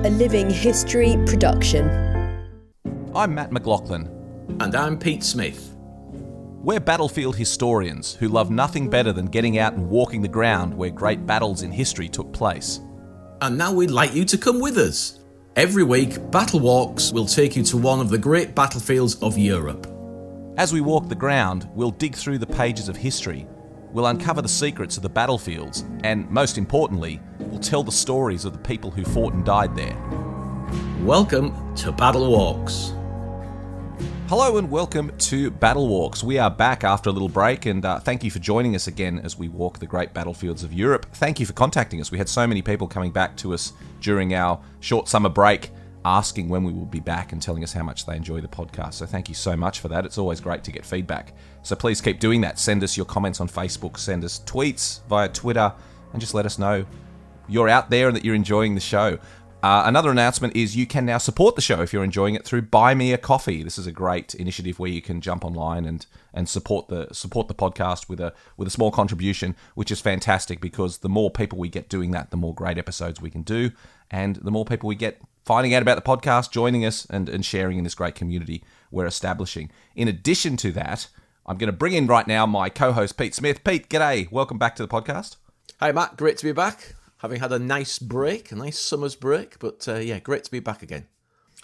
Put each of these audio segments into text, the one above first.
a living history production. I'm Matt McLachlan. And I'm Pete Smith. We're battlefield historians who love nothing better than getting out and walking the ground where great battles in history took place. And now we'd like you to come with us. Every week, BattleWalks will take you to one of the great battlefields of Europe. As we walk the ground, we'll dig through the pages of history. We'll uncover the secrets of the battlefields, and most importantly, we'll tell the stories of the people who fought and died there. Welcome to BattleWalks. Hello and welcome to BattleWalks. We are back after a little break, and thank you for joining us again as we walk the great battlefields of Europe. Thank you for contacting us. We had so many people coming back to us during our short summer break asking when we will be back and telling us how much they enjoy the podcast. So thank you so much for that. It's always great to get feedback. So please keep doing that. Send us your comments on Facebook, send us tweets via Twitter, and just let us know you're out there and that you're enjoying the show. Another announcement is you can now support the show if you're enjoying it through Buy Me a Coffee. This is a great initiative where you can jump online and support the podcast with a small contribution, which is fantastic because the more people we get doing that, the more great episodes we can do, and the more people we get finding out about the podcast, joining us, and sharing in this great community we're establishing. In addition to that, I'm going to bring in right now my co-host Pete Smith. Pete, g'day. Welcome back to the podcast. Hi Matt, great to be back. Having had a nice break, a nice summer's break, but great to be back again.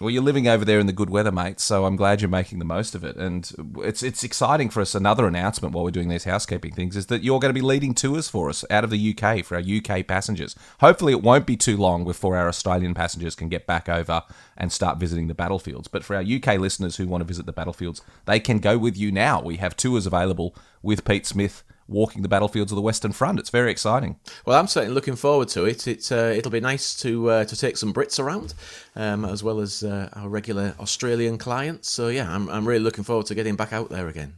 Well, you're living over there in the good weather, mate, so I'm glad you're making the most of it. And it's exciting for us. Another announcement while we're doing these housekeeping things is that you're going to be leading tours for us out of the UK for our UK passengers. Hopefully it won't be too long before our Australian passengers can get back over and start visiting the battlefields. But for our UK listeners who want to visit the battlefields, they can go with you now. We have tours available with Pete Smith walking the battlefields of the Western Front. It's very exciting. Well, I'm certainly looking forward to it. It'll be nice to take some Brits around, as well as our regular Australian clients. So yeah, I'm really looking forward to getting back out there again.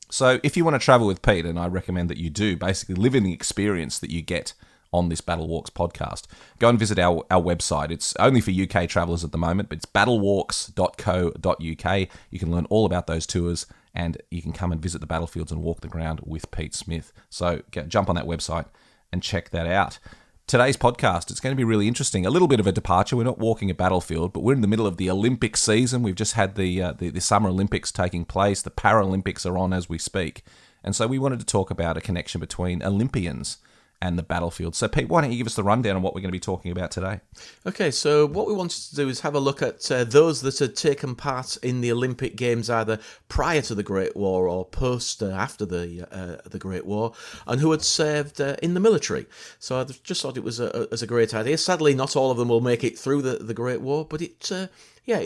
So if you want to travel with Pete, and I recommend that you do, basically live in the experience that you get on this BattleWalks podcast, go and visit our website. It's only for UK travellers at the moment, but it's battlewalks.co.uk. You can learn all about those tours, and you can come and visit the battlefields and walk the ground with Pete Smith. So jump on that website and check that out. Today's podcast, it's going to be really interesting. A little bit of a departure. We're not walking a battlefield, but we're in the middle of the Olympic season. We've just had the Summer Olympics taking place. The Paralympics are on as we speak. And so we wanted to talk about a connection between Olympians and the battlefield. So Pete, why don't you give us the rundown on what we're going to be talking about today? Okay, so what we wanted to do is have a look at those that had taken part in the Olympic Games either prior to the Great War or post after the Great War, and who had served in the military. So I just thought it was a great idea. Sadly, not all of them will make it through the Great War, but it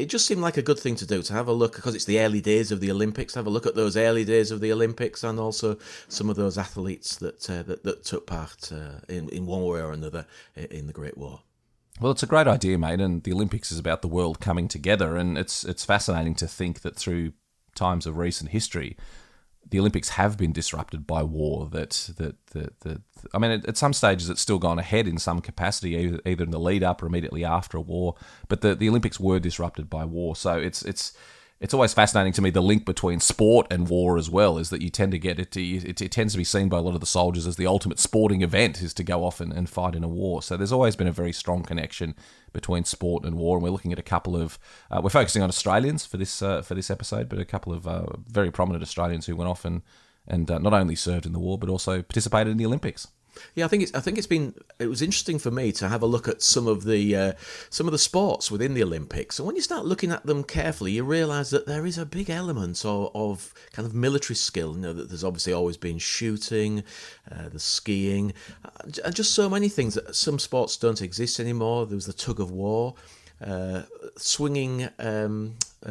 just seemed like a good thing to do, to have a look, because it's the early days of the Olympics, have a look at those early days of the Olympics and also some of those athletes that took part in one way or another in the Great War. Well, it's a great idea, mate, and the Olympics is about the world coming together, and it's fascinating to think that through times of recent history, the Olympics have been disrupted by war. I mean, at some stages it's still gone ahead in some capacity, either in the lead up or immediately after a war. But the Olympics were disrupted by war, so it's always fascinating to me, the link between sport and war as well, is that you tend to get it tends to be seen by a lot of the soldiers as the ultimate sporting event is to go off and fight in a war. So there's always been a very strong connection between sport and war, and we're looking at a couple of we're focusing on Australians for this episode, but a couple of very prominent Australians who went off and not only served in the war but also participated in the Olympics. Yeah, I think it was interesting for me to have a look at some of the sports within the Olympics, and when you start looking at them carefully, you realise that there is a big element of kind of military skill. You know, that there's obviously always been shooting, the skiing, and just so many things that some sports don't exist anymore. There was the tug of war. Swinging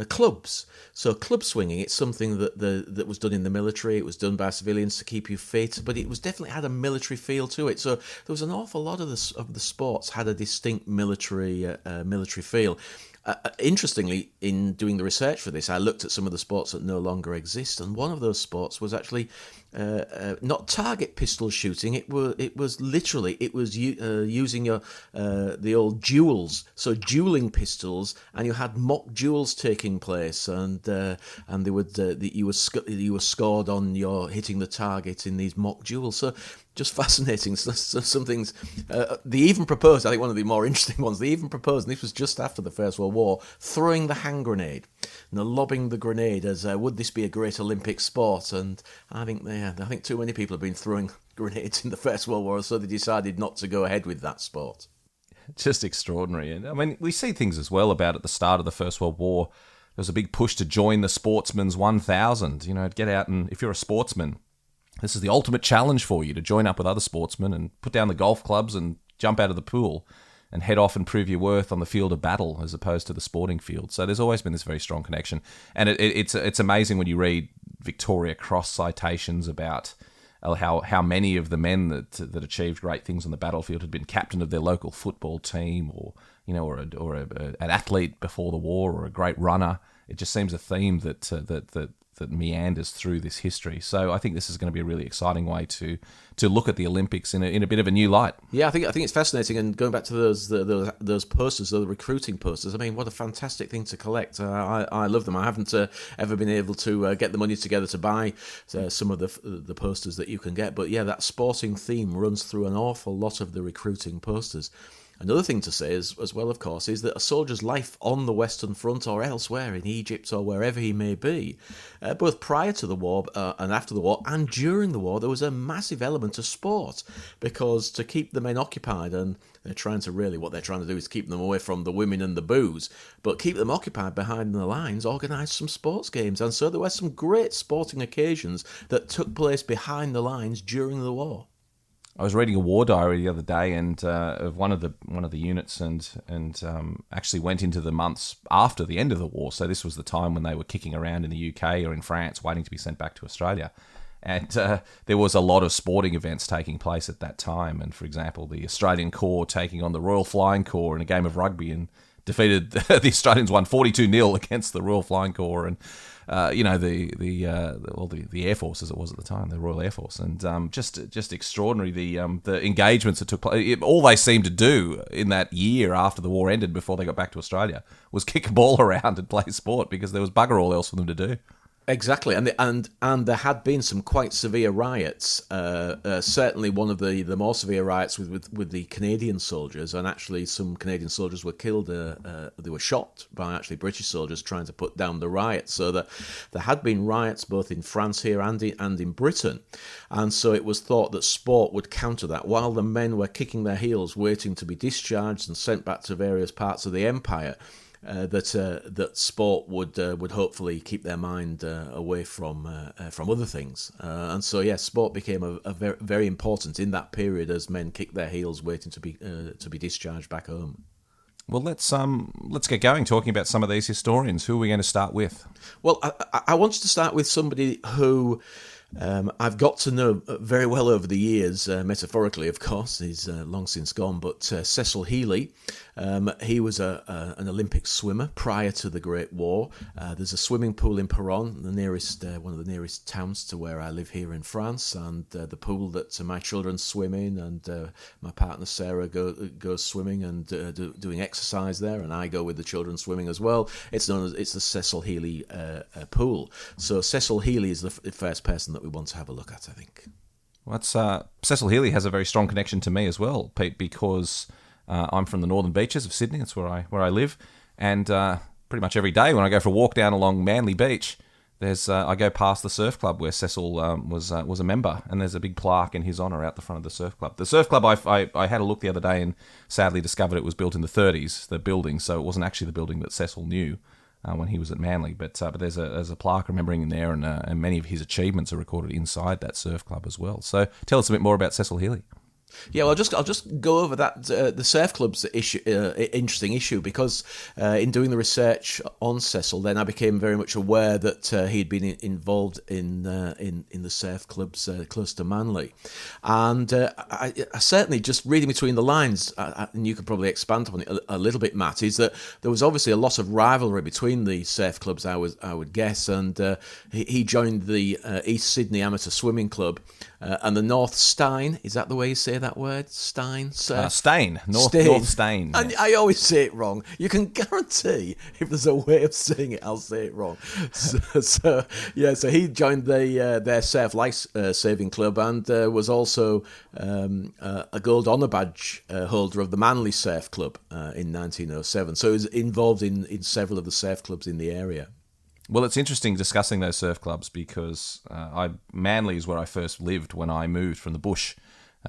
clubs. So club swinging, it's something that was done in the military. It was done by civilians to keep you fit, but it was definitely had a military feel to it. So there was an awful lot of the sports had a distinct military feel. Interestingly, in doing the research for this, I looked at some of the sports that no longer exist, and one of those sports was actually not target pistol shooting. It was literally using the old duels, so dueling pistols, and you had mock duels taking place, and they would you were scored on your hitting the target in these mock duels. So just fascinating. Some things. They even proposed, I think one of the more interesting ones, they even proposed, and this was just after the First World War, throwing the hand grenade. Lobbing the grenade as, would this be a great Olympic sport? And I think too many people have been throwing grenades in the First World War, so they decided not to go ahead with that sport. Just extraordinary. And I mean, we see things as well about at the start of the First World War, there was a big push to join the Sportsmans 1000, get out and, if you're a sportsman, this is the ultimate challenge for you to join up with other sportsmen and put down the golf clubs and jump out of the pool and head off and prove your worth on the field of battle as opposed to the sporting field. So there's always been this very strong connection. And it's amazing when you read Victoria Cross citations about how many of the men that achieved great things on the battlefield had been captain of their local football team, or an athlete before the war, or a great runner. It just seems a theme that meanders through this history. So I think this is going to be a really exciting way to look at the Olympics in a bit of a new light. Yeah, I think it's fascinating. And going back to those posters, the recruiting posters, I mean, what a fantastic thing to collect. I love them. I haven't ever been able to get the money together to buy some of the posters that you can get. But yeah, that sporting theme runs through an awful lot of the recruiting posters. Another thing to say as well, of course, is that a soldier's life on the Western Front or elsewhere in Egypt or wherever he may be, both prior to the war and after the war and during the war, there was a massive element of sport, because to keep the men occupied, and what they're trying to do is keep them away from the women and the booze, but keep them occupied behind the lines, organise some sports games. And so there were some great sporting occasions that took place behind the lines during the war. I was reading a war diary the other day, and of one of the units, and actually went into the months after the end of the war. So this was the time when they were kicking around in the UK or in France, waiting to be sent back to Australia. And there was a lot of sporting events taking place at that time. And for example, the Australian Corps taking on the Royal Flying Corps in a game of rugby, and defeated the Australians won 42-0 against the Royal Flying Corps, and the Air Force, as it was at the time, the Royal Air Force, and just extraordinary the engagements that took place. All they seemed to do in that year after the war ended, before they got back to Australia, was kick a ball around and play sport, because there was bugger all else for them to do. Exactly, and there had been some quite severe riots. Certainly, one of the more severe riots with the Canadian soldiers, and actually some Canadian soldiers were killed. They were shot by actually British soldiers trying to put down the riots. So that there had been riots both in France here and in Britain, and so it was thought that sport would counter that. While the men were kicking their heels, waiting to be discharged and sent back to various parts of the empire, that sport would hopefully keep their mind away from other things, and so yes, sport became a very, very important in that period as men kicked their heels waiting to be discharged back home. Well, let's get going talking about some of these historians. Who are we going to start with? Well, I wanted to start with somebody who I've got to know very well over the years, metaphorically, of course. He's long since gone, but Cecil Healy. He was an Olympic swimmer prior to the Great War. There's a swimming pool in Péronne, one of the nearest towns to where I live here in France, and the pool that my children swim in, and my partner Sarah goes swimming and doing exercise there, and I go with the children swimming as well. It's the Cecil Healy pool. So Cecil Healy is the first person that we want to have a look at, I think. Well, Cecil Healy has a very strong connection to me as well, Pete, because I'm from the northern beaches of Sydney. It's where I live, and pretty much every day when I go for a walk down along Manly Beach, I go past the surf club where Cecil was a member, and there's a big plaque in his honour out the front of the surf club. The surf club, I had a look the other day and sadly discovered it was built in the 30s, the building, so it wasn't actually the building that Cecil knew when he was at Manly. But there's a plaque remembering him there, and many of his achievements are recorded inside that surf club as well. So tell us a bit more about Cecil Healy. Yeah, well, I'll just go over that the surf club's issue, interesting issue, because in doing the research on Cecil, then I became very much aware that he'd been involved in the surf clubs close to Manly, and I certainly, just reading between the lines, and you could probably expand upon it a little bit, Matt, is that there was obviously a lot of rivalry between the surf clubs, I would guess, and he joined the East Sydney Amateur Swimming Club. and the North Stein. Is that the way you say that word? Stein? Stain. North Stein. And Yes. I always say it wrong. You can guarantee if there's a way of saying it, I'll say it wrong. So he joined their surf life saving club and was also a gold honour badge holder of the Manly Surf Club in 1907. So he was involved in several of the surf clubs in the area. Well, it's interesting discussing those surf clubs because Manly is where I first lived when I moved from the bush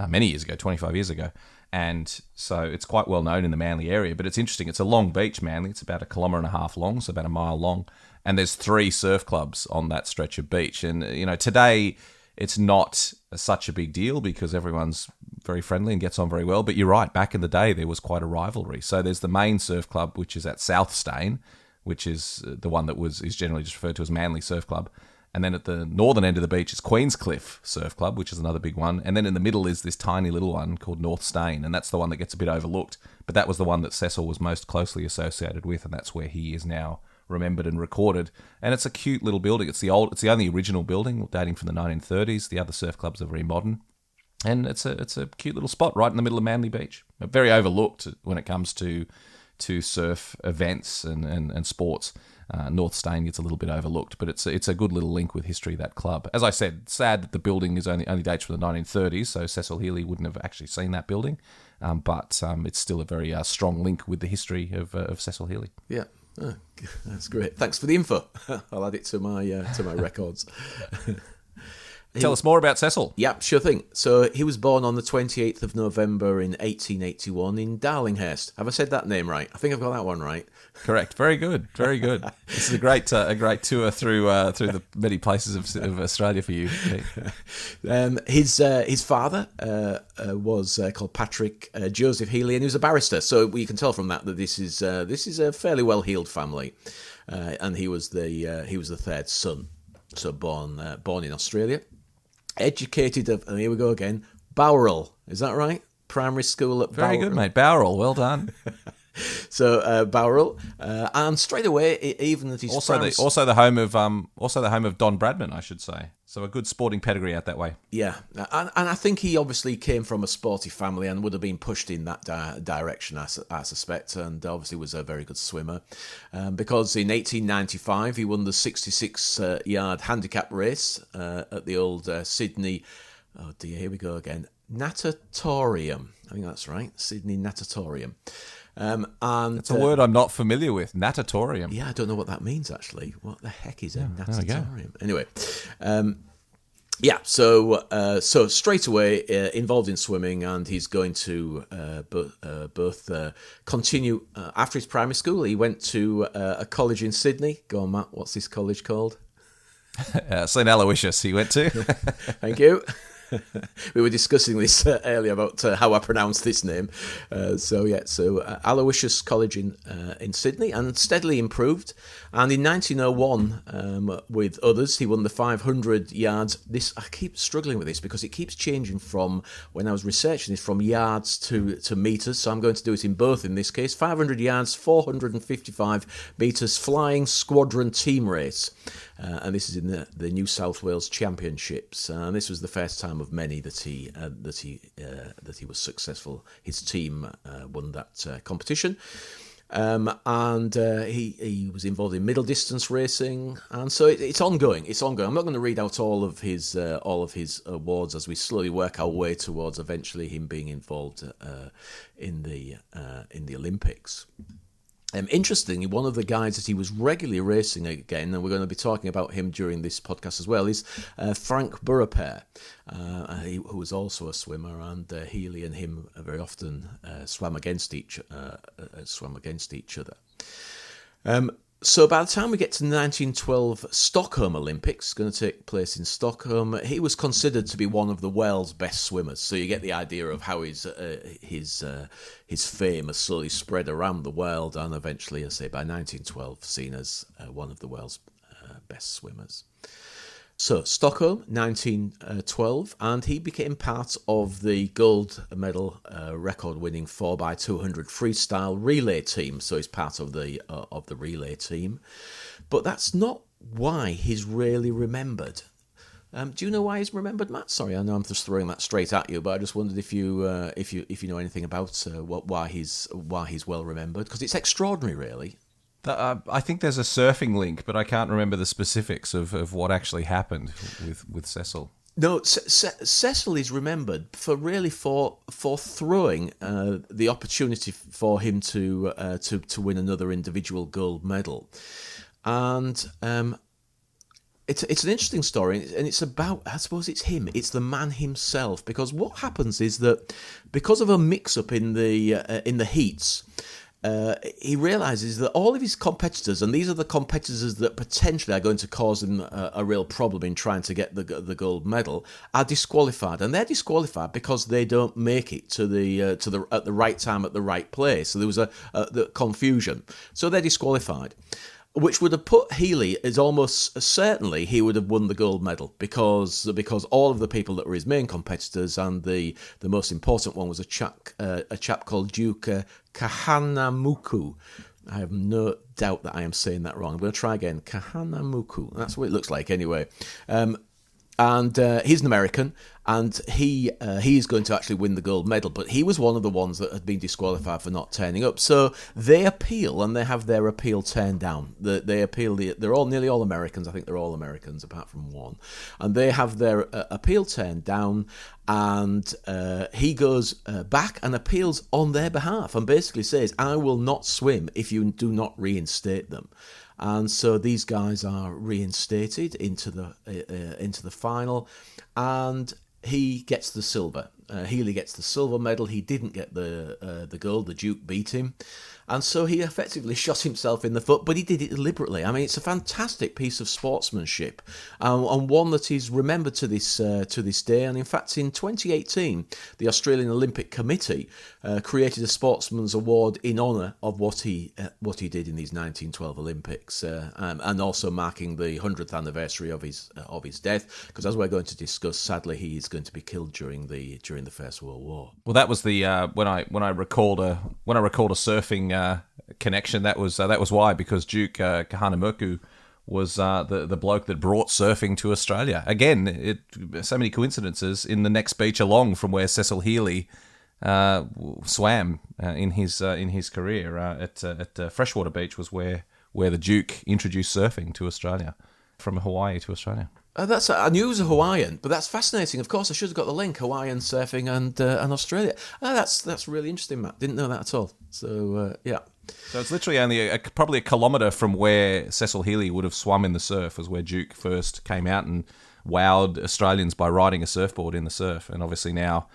many years ago, 25 years ago. And so it's quite well known in the Manly area. But it's interesting. It's a long beach, Manly. It's about 1.5 kilometres long, so about a mile long. And there's 3 surf clubs on that stretch of beach. And, today it's not such a big deal because everyone's very friendly and gets on very well. But you're right. Back in the day, there was quite a rivalry. So there's the main surf club, which is at South Stein, which is the one that is generally just referred to as Manly Surf Club. And then at the northern end of the beach is Queenscliff Surf Club, which is another big one. And then in the middle is this tiny little one called North Stein, and that's the one that gets a bit overlooked. But that was the one that Cecil was most closely associated with, and that's where he is now remembered and recorded. And it's a cute little building. It's the only original building dating from the 1930s. The other surf clubs are very modern. And it's a cute little spot right in the middle of Manly Beach. Very overlooked when it comes to surf events and sports. North Stein gets a little bit overlooked, but it's a good little link with history, that club. As I said, sad that the building is only dates from the 1930s, so Cecil Healy wouldn't have actually seen that building, but it's still a very strong link with the history of Cecil Healy. Yeah, that's great. Thanks for the info. I'll add it to my records. Tell us more about Cecil. Yeah, sure thing. So he was born on the 28th of November in 1881 in Darlinghurst. Have I said that name right? I think I've got that one right. Correct. Very good. Very good. This is a great tour through the many places of Australia for you. His father was called Patrick Joseph Healy, and he was a barrister. So you can tell from that this is a fairly well-heeled family, and he was the third son. So born in Australia. Educated and here we go again, Bowral. Is that right? Primary school at Very Bowral. good, mate. Bowral, well done. So Bowral, and straight away, even that he's also the home of Don Bradman, I should say. So a good sporting pedigree out that way. Yeah, and I think he obviously came from a sporty family and would have been pushed in that direction, I suspect, and obviously was a very good swimmer. Because in 1895 he won the 66-yard handicap race at the old Sydney. Oh dear, here we go again. Natatorium. I think that's right. Sydney Natatorium. And it's a word I'm not familiar with. Natatorium. Yeah, I don't know what that means actually. What the heck is a natatorium? Anyway, so straight away involved in swimming, and he's going to both continue after his primary school. He went to a college in Sydney. Go on, Matt. What's this college called? St. Aloysius. He went to. Thank you. We were discussing this earlier about how I pronounce this name. So Aloysius College in Sydney, and steadily improved. And in 1901, with others, he won the 500 yards. I keep struggling with this because it keeps changing from, when I was researching this, from yards to metres. So I'm going to do it in both in this case. 500 yards, 455 metres, flying squadron team race. And this is in the New South Wales Championships, and this was the first time of many that he was successful. His team won that competition, and he was involved in middle distance racing, and so it's ongoing. It's ongoing. I'm not going to read out all of his awards as we slowly work our way towards eventually him being involved in the Olympics. Interestingly, one of the guys that he was regularly racing again, and we're going to be talking about him during this podcast as well, is Frank Burrapair, who was also a swimmer, and Healy and him very often swam against each other. So by the time we get to the 1912 Stockholm Olympics, going to take place in Stockholm, he was considered to be one of the world's best swimmers. So you get the idea of how his fame has slowly spread around the world, and eventually, as I say, by 1912, seen as one of the world's best swimmers. So, Stockholm, 1912, and he became part of the gold medal record-winning 4x200 freestyle relay team. So he's part of the relay team. But that's not why he's really remembered. Do you know why he's remembered, Matt? Sorry, I know I'm just throwing that straight at you, but I just wondered if you know anything about why he's well remembered, because it's extraordinary, really. I think there's a surfing link, but I can't remember the specifics of what actually happened with Cecil. No, Cecil is remembered for throwing the opportunity for him to win another individual gold medal, and it's an interesting story, and it's about, I suppose it's him, it's the man himself, because what happens is that because of a mix-up in the heats. He realises that all of his competitors, and these are the competitors that potentially are going to cause him a real problem in trying to get the gold medal, are disqualified, and they're disqualified because they don't make it to the at the right time at the right place. So there was the confusion, so they're disqualified. Which would have put Healy as almost certainly he would have won the gold medal because all of the people that were his main competitors, and the most important one was a chap called Duke Kahanamoku. I have no doubt that I am saying that wrong. I'm going to try again. Kahanamoku. That's what it looks like anyway. And he's an American, and he's going to actually win the gold medal. But he was one of the ones that had been disqualified for not turning up. So they appeal, and they have their appeal turned down. They appeal. They're nearly all Americans. I think they're all Americans apart from one, and they have their appeal turned down. And he goes back and appeals on their behalf, and basically says, "I will not swim if you do not reinstate them." And so these guys are reinstated into the final, and he gets the silver. Healy gets the silver medal. He didn't get the gold. The Duke beat him, and so he effectively shot himself in the foot. But he did it deliberately. I mean, it's a fantastic piece of sportsmanship, and one that is remembered to this day. And in fact, in 2018, the Australian Olympic Committee created a Sportsman's Award in honour of what he did in these 1912 Olympics, and also marking the 100th anniversary of his death. Because as we're going to discuss, sadly, he is going to be killed during the First World War. Well, that was the when I recalled a surfing connection. That was why, because Duke Kahanamoku was the bloke that brought surfing to Australia. Again, so many coincidences. In the next beach along from where Cecil Healy swam in his career at Freshwater Beach was where the Duke introduced surfing to Australia, from Hawaii to Australia. I knew he was a Hawaiian, but that's fascinating. Of course, I should have got the link: Hawaiian surfing and Australia. That's really interesting, Matt. Didn't know that at all. So yeah. So it's literally only probably a kilometre from where Cecil Healy would have swum in the surf, was where Duke first came out and wowed Australians by riding a surfboard in the surf. And obviously now,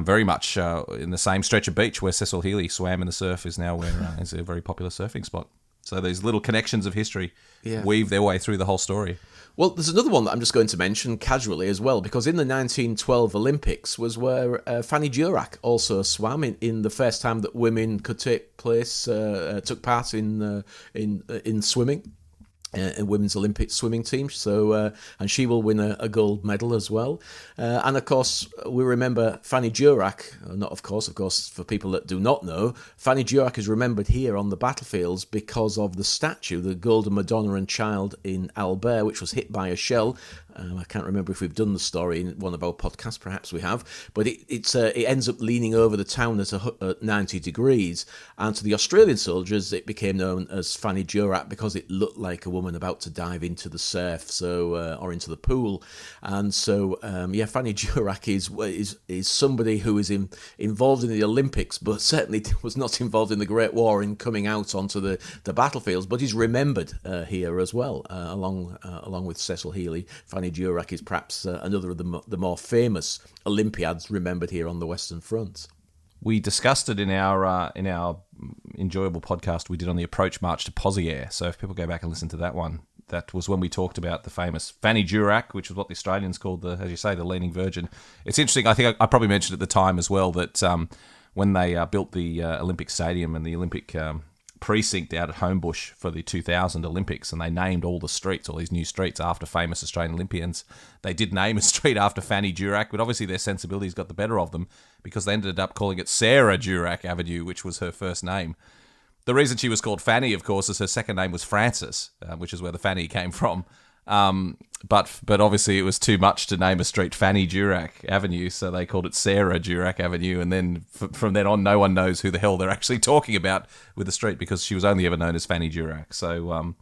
very much in the same stretch of beach where Cecil Healy swam in the surf is now where is a very popular surfing spot. So these little connections of history weave their way through the whole story. Well, there's another one that I'm just going to mention casually as well, because in the 1912 Olympics was where Fanny Durack also swam in the first time that women could took part in swimming. In women's Olympic swimming team, so and she will win a gold medal as well. And of course, we remember Fanny Durack. Not of course, for people that do not know, Fanny Durack is remembered here on the battlefields because of the statue, the Golden Madonna and Child in Albert, which was hit by a shell. I can't remember if we've done the story in one of our podcasts. Perhaps we have, but it ends up leaning over the town at 90 degrees. And to the Australian soldiers, it became known as Fanny Durack because it looked like a woman about to dive into the surf, or into the pool. And so, Fanny Durack is somebody who is involved in the Olympics, but certainly was not involved in the Great War in coming out onto the battlefields. But he's remembered here as well, along with Cecil Healy. Fanny Durack is perhaps another of the more famous Olympiads remembered here on the Western Front. We discussed it in our enjoyable podcast we did on the approach march to Pozières. So if people go back and listen to that one, that was when we talked about the famous Fanny Durack, which was what the Australians called as you say, the Leaning Virgin. It's interesting. I think I probably mentioned at the time as well that when they built the Olympic Stadium and the Olympic precinct out at Homebush for the 2000 Olympics, and they named all the streets, all these new streets, after famous Australian Olympians. They did name a street after Fanny Durack, but obviously their sensibilities got the better of them because they ended up calling it Sarah Durack Avenue, which was her first name. The reason she was called Fanny, of course, is her second name was Frances, which is where the Fanny came from. But obviously it was too much to name a street Fanny Durack Avenue, so they called it Sarah Durack Avenue, and then from then on, no one knows who the hell they're actually talking about with the street because she was only ever known as Fanny Durack. So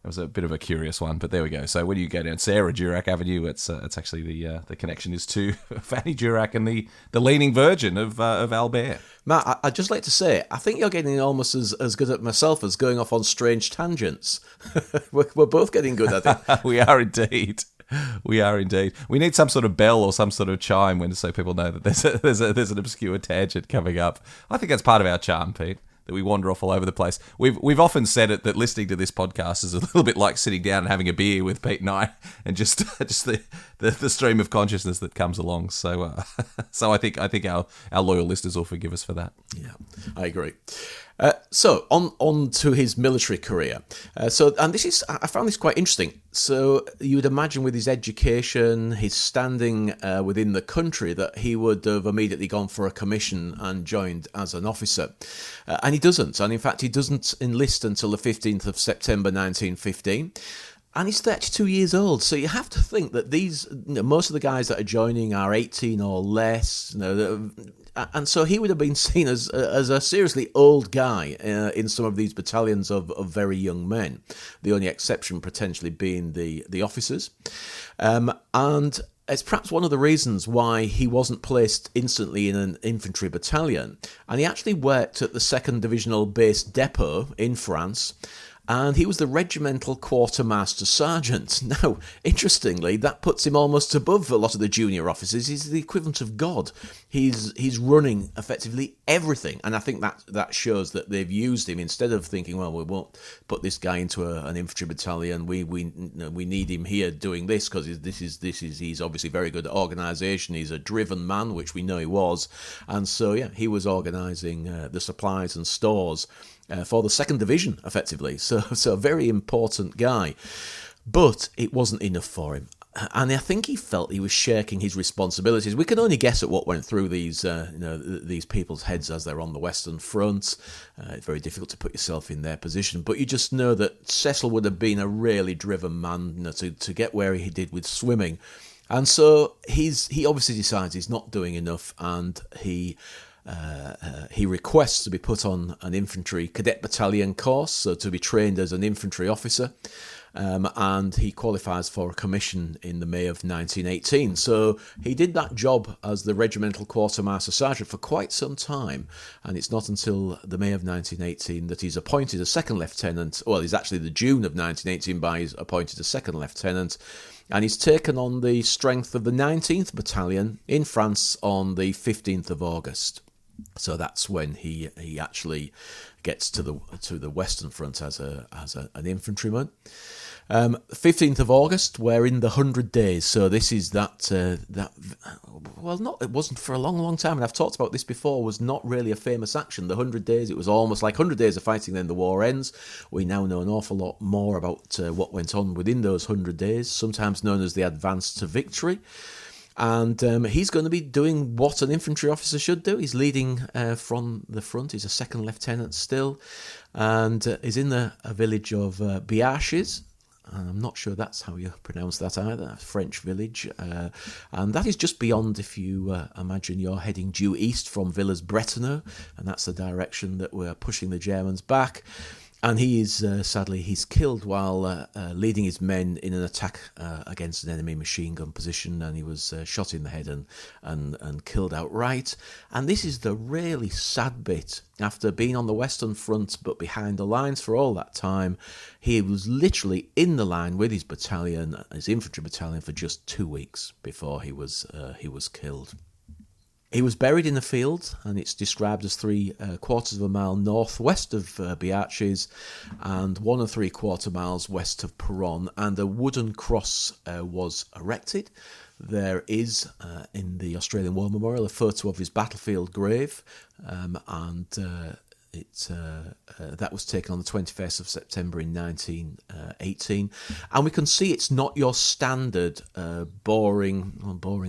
it was a bit of a curious one, but there we go. So when you go down Sarah Durack Avenue, it's actually the connection is to Fanny Durack and the Leaning Virgin of Albert. Matt, I'd just like to say, I think you're getting almost as good at myself as going off on strange tangents. We're both getting good at it. We are indeed. We are indeed. We need some sort of bell or some sort of chime so people know that there's an obscure tangent coming up. I think that's part of our charm, Pete, that we wander off all over the place. We've often said it that listening to this podcast is a little bit like sitting down and having a beer with Pete and I, and just the stream of consciousness that comes along. So I think our loyal listeners will forgive us for that. Yeah, I agree. So on to his military career. I found this quite interesting. So you would imagine with his education, his standing within the country, that he would have immediately gone for a commission and joined as an officer. And he doesn't. And in fact, he doesn't enlist until the 15th of September 1915. And he's 32 years old, so you have to think that most of the guys that are joining are 18 or less, and so he would have been seen as a seriously old guy in some of these battalions of very young men. The only exception potentially being the officers, and it's perhaps one of the reasons why he wasn't placed instantly in an infantry battalion. And he actually worked at the 2nd Divisional Base Depot in France. And he was the regimental quartermaster sergeant. Now, interestingly, that puts him almost above a lot of the junior officers. He's the equivalent of God. He's running effectively everything, and I think that shows that they've used him instead of thinking, well, we won't put this guy into an infantry battalion. We need him here doing this because he's obviously very good at organisation. He's a driven man, which we know he was, and so yeah, he was organising the supplies and stores for the 2nd Division, effectively. So a very important guy. But it wasn't enough for him. And I think he felt he was shirking his responsibilities. We can only guess at what went through these people's heads as they're on the Western Front. It's very difficult to put yourself in their position. But you just know that Cecil would have been a really driven man, to get where he did with swimming. And so he obviously decides he's not doing enough, and he requests to be put on an infantry cadet battalion course, so to be trained as an infantry officer, and he qualifies for a commission in the May of 1918. So he did that job as the regimental quartermaster sergeant for quite some time, and it's not until the May of 1918 that he's appointed a second lieutenant. Well, he's actually the June of 1918 by he's appointed a second lieutenant, and he's taken on the strength of the 19th Battalion in France on the 15th of August. So that's when he actually gets to the Western Front as an infantryman. 15th of August, we're in the 100 days. So this is it wasn't for a long time, and I've talked about this before, was not really a famous action. The 100 days, it was almost like 100 days of fighting, then the war ends. We now know an awful lot more about what went on within those 100 days, sometimes known as the advance to victory. And he's going to be doing what an infantry officer should do. He's leading from the front. He's a second lieutenant still, and is in a village of Biaches. I'm not sure that's how you pronounce that either, a French village. And that is just beyond, if you imagine you're heading due east from Villers-Bretonneux, and that's the direction that we're pushing the Germans back. And he is, sadly, he's killed while leading his men in an attack against an enemy machine gun position, and he was shot in the head and killed outright. And this is the really sad bit. After being on the Western Front but behind the lines for all that time, he was literally in the line with his battalion, his infantry battalion, for just 2 weeks before he was killed. He was buried in a field, and it's described as 3/4 of a mile northwest of Biaches and 1 3/4 miles west of Peronne, and a wooden cross was erected. There is, in the Australian War Memorial, a photo of his battlefield grave, and that was taken on the 21st of September in 1918. And we can see it's not your standard boring,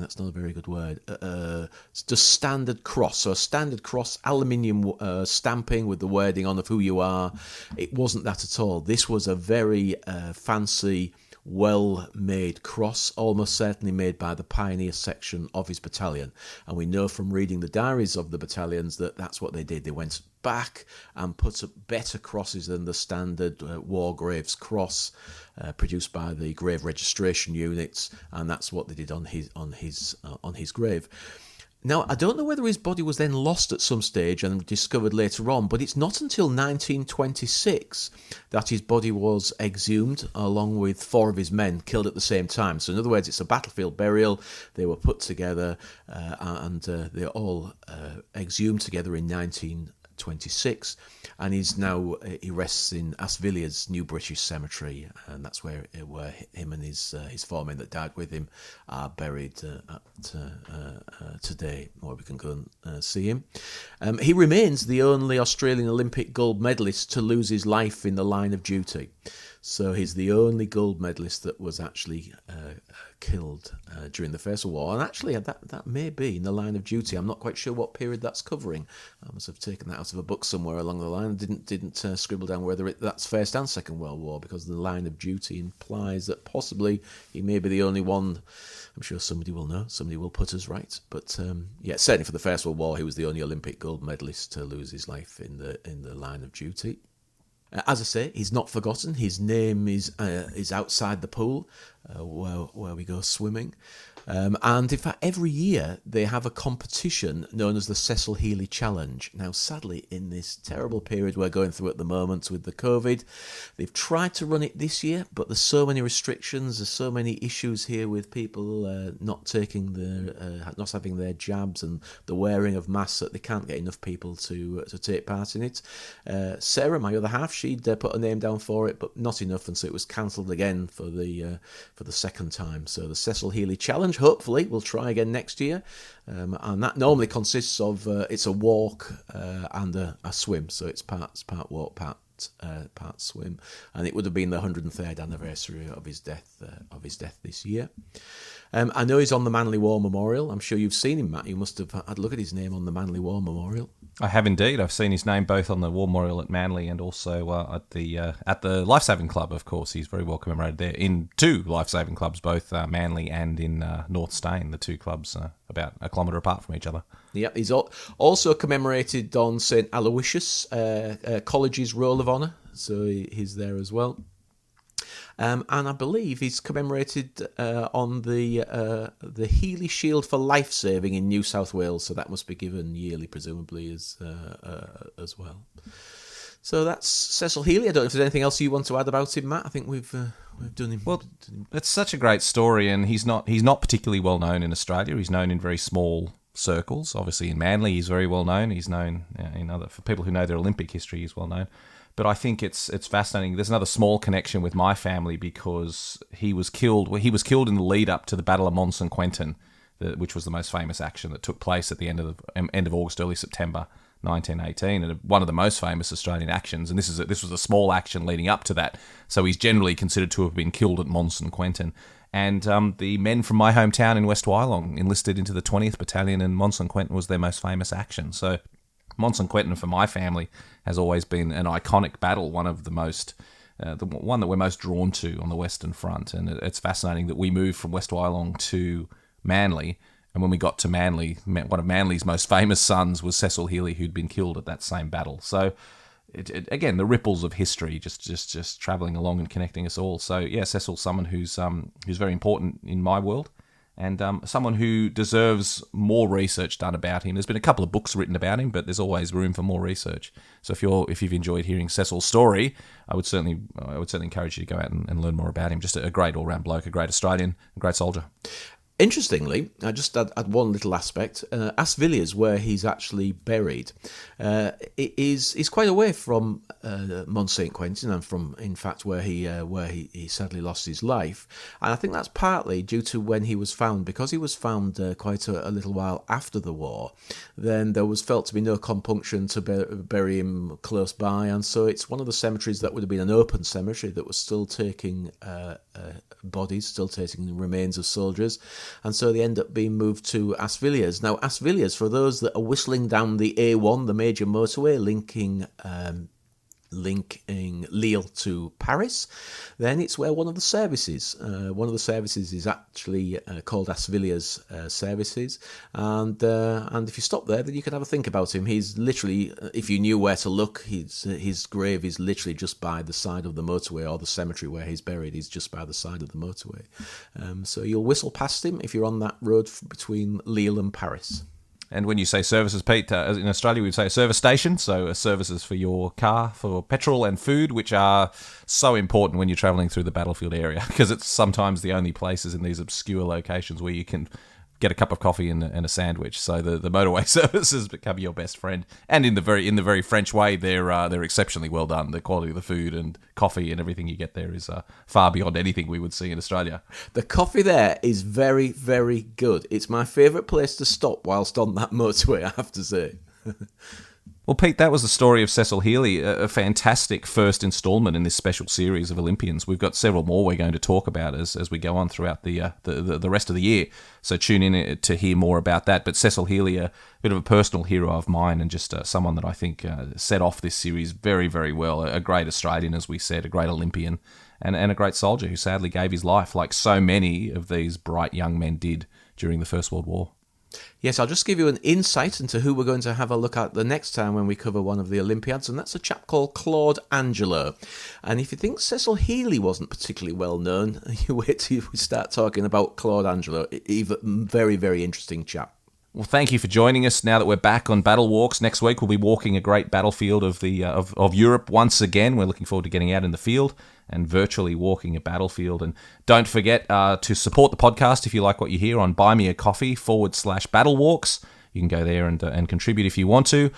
that's not a very good word, it's just standard cross. So a standard cross, aluminium stamping with the wording on of who you are. It wasn't that at all. This was a very fancy well-made cross, almost certainly made by the pioneer section of his battalion. And we know from reading the diaries of the battalions that that's what they did. They went back and put up better crosses than the standard war graves cross produced by the grave registration units, and that's what they did on his grave. Now, I don't know whether his body was then lost at some stage and discovered later on, but it's not until 1926 that his body was exhumed along with 4 of his men killed at the same time. So in other words, it's a battlefield burial. They were put together and they're all exhumed together in 1926, and he rests in Asvilliers New British Cemetery, and that's where him and his 4 men that died with him are buried today, where we can go and see him. He remains the only Australian Olympic gold medalist to lose his life in the line of duty. So he's the only gold medalist that was actually killed during the First World War. And actually, that may be in the line of duty. I'm not quite sure what period that's covering. I must have taken that out of a book somewhere along the line. Didn't scribble down whether that's First and Second World War, because the line of duty implies that possibly he may be the only one. I'm sure somebody will know. Somebody will put us right. But certainly for the First World War, he was the only Olympic gold medalist to lose his life in the line of duty. As I say, he's not forgotten. His name is outside the pool where we go swimming. And in fact, every year they have a competition known as the Cecil Healy Challenge. Now, sadly, in this terrible period we're going through at the moment with the COVID, they've tried to run it this year, but there's so many restrictions, there's so many issues here with people not having their jabs and the wearing of masks that they can't get enough people to take part in it. Sarah, my other half, she'd put her name down for it, but not enough, and so it was cancelled again for the second time. So the Cecil Healy Challenge, hopefully we'll try again next year, and that normally consists of it's a walk and a swim, so it's part walk, part swim, and it would have been the 103rd anniversary of his death this year. I know he's on the Manly War Memorial. I'm sure you've seen him, Matt. You must have had a look at his name on the Manly War Memorial. I have indeed. I've seen his name both on the War Memorial at Manly and also at the Lifesaving Club. Of course, he's very well commemorated there in 2 lifesaving clubs, both Manly and in North Stane. The 2 clubs about a kilometre apart from each other. Yeah, he's also commemorated on St Aloysius College's Roll of Honour, so he's there as well. And I believe he's commemorated on the Healy Shield for Life Saving in New South Wales, so that must be given yearly, presumably, as well. So that's Cecil Healy. I don't know if there's anything else you want to add about him, Matt. I think we've done him. Well, it's such a great story, and he's not particularly well known in Australia. He's known in very small circles. Obviously, in Manly, he's very well known. He's known for people who know their Olympic history. He's well known. But I think it's fascinating. There's another small connection with my family because he was killed. Well, he was killed in the lead up to the Battle of Mons St Quentin, which was the most famous action that took place at the end of August, early September 1918, and one of the most famous Australian actions. And this was a small action leading up to that. So he's generally considered to have been killed at Mons St Quentin. And the men from my hometown in West Wyalong enlisted into the 20th Battalion, and Mons St Quentin was their most famous action. So Mons St Quentin for my family has always been an iconic battle, one of the most, the one that we're most drawn to on the Western Front. And it's fascinating that we moved from West Wyalong to Manly, and when we got to Manly, one of Manly's most famous sons was Cecil Healy, who'd been killed at that same battle. So, again, the ripples of history just travelling along and connecting us all. So, yeah, Cecil's someone who's very important in my world, and someone who deserves more research done about him. There's been a couple of books written about him, but there's always room for more research. So if you've enjoyed hearing Cecil's story, I would certainly encourage you to go out and learn more about him. Just a great all-round bloke, a great Australian, a great soldier. Interestingly, I just add one little aspect. Asvilliers, where he's actually buried, is quite away from Mons St Quentin and from, in fact, where he sadly lost his life. And I think that's partly due to when he was found, because he was found quite a little while after the war. Then there was felt to be no compunction to bury him close by, and so it's one of the cemeteries that would have been an open cemetery that was still taking bodies, still taking the remains of soldiers. And so they end up being moved to Asvilliers. Now, Asvilliers, for those that are whistling down the A1, the major motorway linking linking Lille to Paris, then it's where one of the services is actually called Asvillia's services, and if you stop there, then you can have a think about him. He's literally, if you knew where to look, his grave is literally just by the side of the motorway, or the cemetery where he's buried is just by the side of the motorway. So you'll whistle past him if you're on that road between Lille and Paris. And when you say services, Pete, in Australia we would say a service station, so services for your car, for petrol and food, which are so important when you're travelling through the battlefield area, because it's sometimes the only places in these obscure locations where you can get a cup of coffee and a sandwich. So the motorway services become your best friend, and in the very French way, they're exceptionally well done. The quality of the food and coffee and everything you get there is far beyond anything we would see in Australia. The coffee there is very, very good. It's my favourite place to stop whilst on that motorway, I have to say. Well, Pete, that was the story of Cecil Healy, a fantastic first instalment in this special series of Olympians. We've got several more we're going to talk about as we go on throughout the rest of the year. So tune in to hear more about that. But Cecil Healy, a bit of a personal hero of mine, and just someone that I think set off this series very, very well. A great Australian, as we said, a great Olympian, and a great soldier who sadly gave his life, like so many of these bright young men did during the First World War. Yes, I'll just give you an insight into who we're going to have a look at the next time when we cover one of the Olympiads, and that's a chap called Claude Angelo. And if you think Cecil Healy wasn't particularly well known, you wait till we start talking about Claude Angelo. Even very, very interesting chap. Well, thank you for joining us. Now that we're back on BattleWalks, next week we'll be walking a great battlefield of Europe once again. We're looking forward to getting out in the field and virtually walking a battlefield. And don't forget to support the podcast if you like what you hear on buymeacoffee.com/BattleWalks. You can go there and contribute if you want to.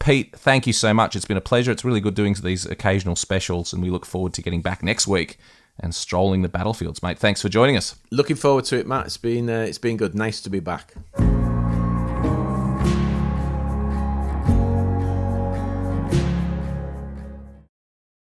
Pete, thank you so much. It's been a pleasure. It's really good doing these occasional specials, and we look forward to getting back next week and strolling the battlefields, mate. Thanks for joining us. Looking forward to it, Matt. It's been good. Nice to be back.